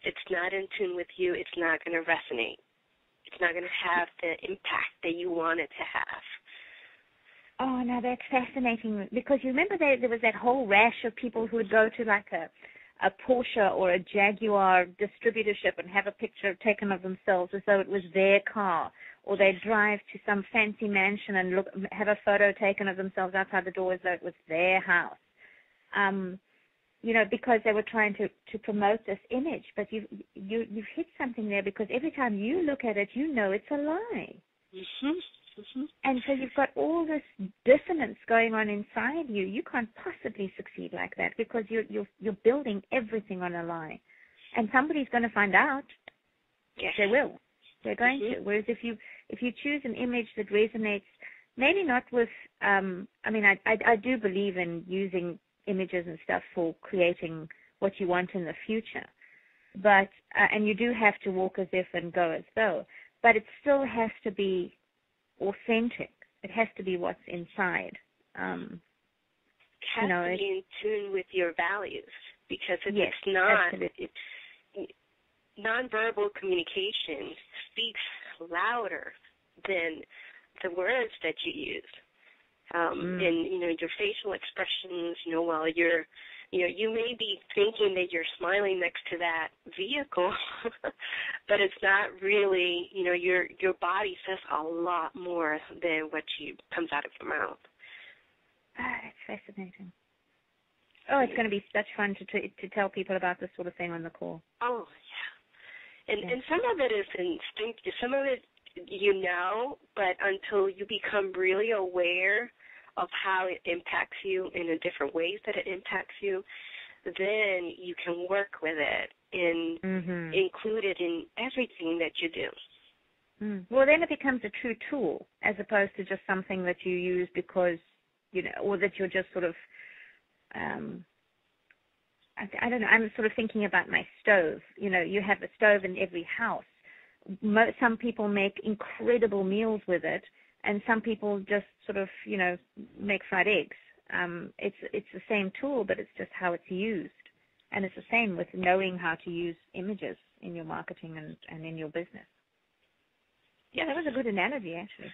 it's not in tune with you, it's not going to resonate. It's not going to have the impact that you want it to have. Oh, no, that's fascinating. Because you remember there was that whole rash of people who would go to like a Porsche or a Jaguar distributorship and have a picture taken of themselves as though it was their car, or they'd drive to some fancy mansion and have a photo taken of themselves outside the door as though it was their house. Because they were trying to promote this image. But you've hit something there, because every time you look at it, you know it's a lie. Mm-hmm. Mm-hmm. And so you've got all this dissonance going on inside you. You can't possibly succeed like that, because you're building everything on a lie. And somebody's going to find out. Yes. They will. They're going to. Whereas if you choose an image that resonates, maybe not with, I do believe in using images and stuff for creating what you want in the future. But, and you do have to walk as if and go as though, but it still has to be authentic. It has to be what's inside. It has to be in tune with your values, because if it's not, nonverbal communication speaks louder than the words that you use. And, your facial expressions, while you may be thinking that you're smiling next to that vehicle, but it's not really, your body says a lot more than what comes out of your mouth. That's fascinating. Oh, it's going to be such fun to tell people about this sort of thing on the call. Oh, yeah. And some of it is instinctive. Some of it but until you become really aware of how it impacts you in the different ways that it impacts you, then you can work with it and include it in everything that you do. Well, then it becomes a true tool, as opposed to just something that you use because, or that you're just sort of, I don't know, I'm sort of thinking about my stove. You have a stove in every house. Some people make incredible meals with it, and some people just sort of, make fried eggs. It's the same tool, but it's just how it's used. And it's the same with knowing how to use images in your marketing and in your business. Yeah, that was a good analogy, actually.